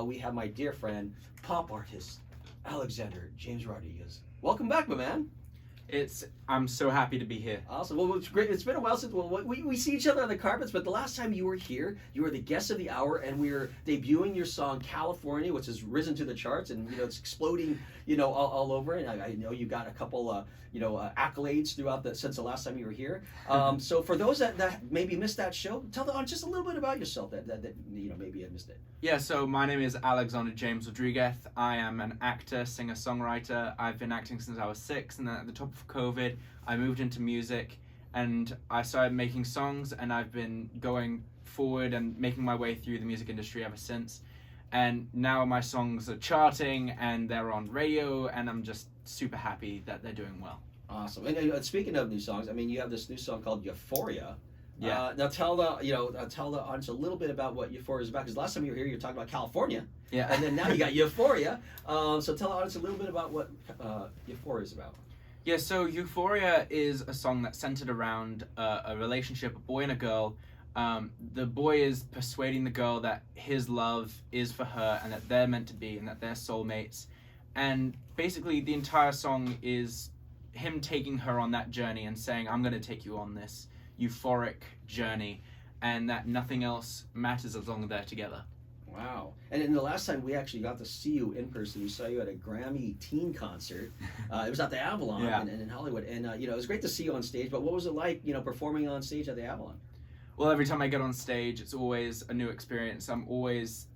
we have my dear friend, pop artist, Alexander James Rodriguez. Welcome back, my man. I'm so happy to be here. Awesome. Well, it's great. It's been a while since we see each other on the carpets, but the last time you were here, you were the guest of the hour, and we were debuting your song "California," which has risen to the charts, and it's exploding, all over. And I know you got a couple, accolades throughout since the last time you were here. So for those that maybe missed that show, tell the audience just a little bit about yourself that maybe had missed it. Yeah. So my name is Alexander James Rodriguez. I am an actor, singer, songwriter. I've been acting since I was 6, and then at the top of COVID, I moved into music and I started making songs, and I've been going forward and making my way through the music industry ever since. And now my songs are charting and they're on radio, and I'm just super happy that they're doing well. Awesome. And speaking of new songs, I mean, you have this new song called Euphoria. Yeah. Now tell the audience a little bit about what Euphoria is about, because last time you were here, you were talking about California. Yeah. And then now you got Euphoria. So tell the audience a little bit about what Euphoria is about. Yeah, so Euphoria is a song that's centered around a relationship, a boy and a girl. The boy is persuading the girl that his love is for her and that they're meant to be and that they're soulmates. And basically the entire song is him taking her on that journey and saying, I'm going to take you on this euphoric journey, and that nothing else matters as long as they're together. Wow. And in the last time we actually got to see you in person, we saw you at a Grammy teen concert. It was at the Avalon in Hollywood. And, it was great to see you on stage, but what was it like, performing on stage at the Avalon? Well, every time I get on stage, it's always a new experience. I'm always,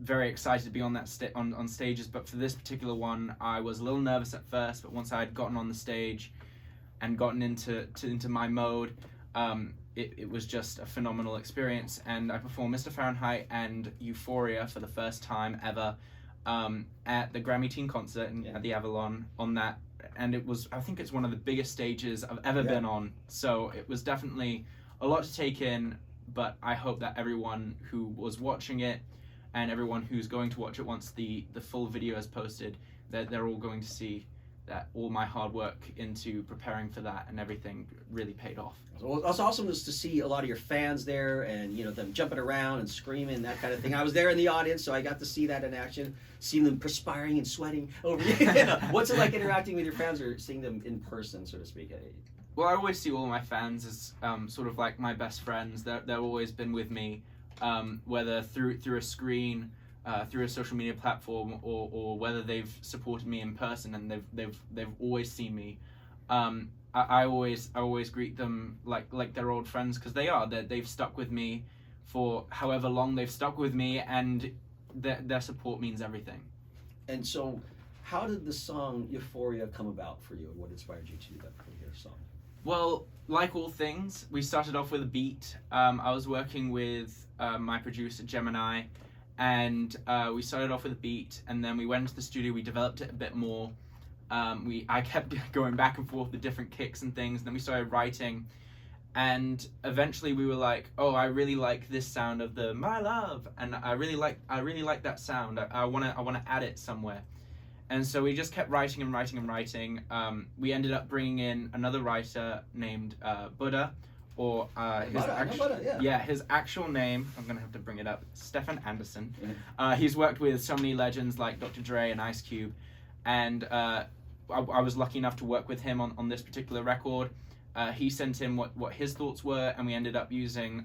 very excited to be on that on stages. But for this particular one, I was a little nervous at first, but once I had gotten on the stage and gotten into my mode, it was just a phenomenal experience. And I performed Mr. Fahrenheit and Euphoria for the first time ever at the Grammy Teen Concert at the Avalon on that. And I think it's one of the biggest stages I've ever been on. So it was definitely a lot to take in, but I hope that everyone who was watching it and everyone who's going to watch it once the full video is posted, that they're all going to see that all my hard work into preparing for that and everything really paid off. Well, it's awesome just to see a lot of your fans there, and them jumping around and screaming, that kind of thing. I was there in the audience, so I got to see that in action, seeing them perspiring and sweating over. What's it like interacting with your fans, or seeing them in person, so to speak? Well, I always see all my fans as sort of like my best friends. They've always been with me, whether through a screen, through a social media platform, or whether they've supported me in person and they've always seen me. I always greet them like they're old friends, because they've stuck with me for however long they've stuck with me, and their support means everything. And so, how did the song Euphoria come about for you, and what inspired you to do that particular song? Well, like all things, we started off with a beat. I was working with my producer Gemini, and we started off with a beat, and then we went into the studio, we developed it a bit more. I kept going back and forth with different kicks and things, and then we started writing, and eventually we were like, oh, I really like this sound of the My Love, and I really like that sound. I wanna add it somewhere. And so we just kept writing and writing and writing. We ended up bringing in another writer named Buddha, or his actual name, I'm gonna have to bring it up, Stefan Anderson. He's worked with so many legends like Dr. Dre and Ice Cube, and I was lucky enough to work with him on this particular record. He sent in what his thoughts were, and we ended up using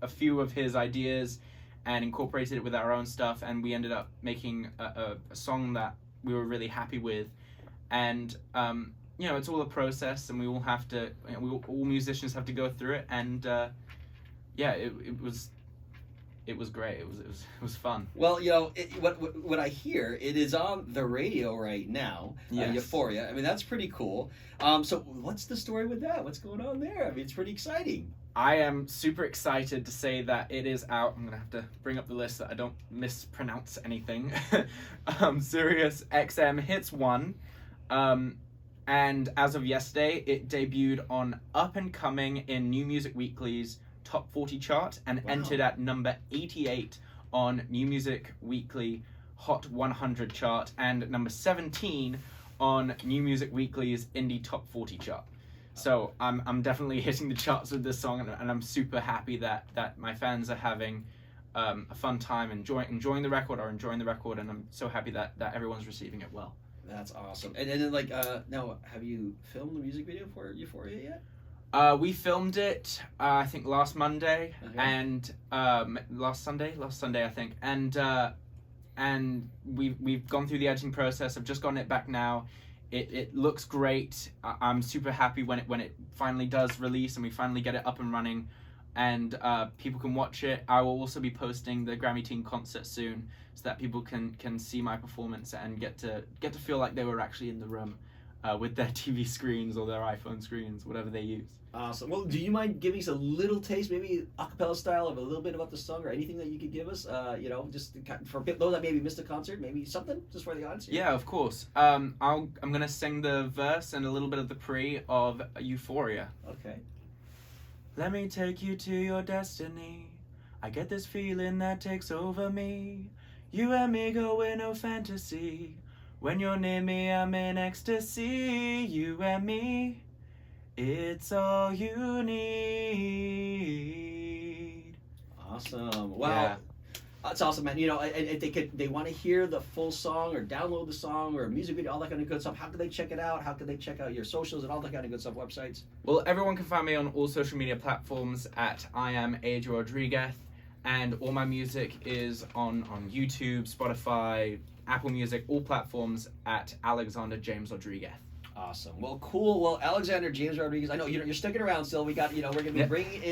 a few of his ideas and incorporated it with our own stuff, and we ended up making a song that we were really happy with. And it's all a process, and we all have to, all musicians have to go through it, and it was great. It was fun. Well, what I hear, it is on the radio right now. Yes. Euphoria. I mean, that's pretty cool. So what's the story with that? What's going on there? I mean, it's pretty exciting. I am super excited to say that it is out. I'm gonna have to bring up the list so I don't mispronounce anything. SiriusXM Hits 1. And as of yesterday, it debuted on Up and Coming in New Music Weekly's Top 40 chart, and entered at number 88 on New Music Weekly Hot 100 chart, and number 17 on New Music Weekly's Indie Top 40 chart. So I'm definitely hitting the charts with this song, and I'm super happy that my fans are having a fun time enjoying the record, and I'm so happy that everyone's receiving it well. That's awesome. And then like now, have you filmed the music video for Euphoria yet? We filmed it I think last Monday, Okay. and last Sunday I think, and we've gone through the editing process. I've just gotten it back now. It looks great. I'm super happy when it finally does release and we finally get it up and running, and people can watch it. I will also be posting the Grammy Teen concert soon, so that people can see my performance and get to feel like they were actually in the room with their TV screens or their iPhone screens, whatever they use. Awesome. Well, do you mind giving us a little taste, maybe a cappella style, of a little bit about the song, or anything that you could give us? Just for those that maybe missed a concert, maybe something just for the audience. Yeah, of course. I'm gonna sing the verse and a little bit of the pre of Euphoria. Okay. Let me take you to your destiny. I get this feeling that takes over me. You and me go in no fantasy. When you're near me, I'm in ecstasy. You and me, it's all you need. Awesome. Wow. Yeah. That's awesome, man. If they want to hear the full song or download the song or a music video, all that kind of good stuff, how can they check it out? How can they check out your socials and all that kind of good stuff, websites? Well, everyone can find me on all social media platforms at I am Adrian Rodriguez, and all my music is on YouTube, Spotify, Apple Music, all platforms at Alexander James Rodriguez. Awesome. Well, cool. Well, Alexander James Rodriguez, I know you're sticking around still. We're going to be bringing in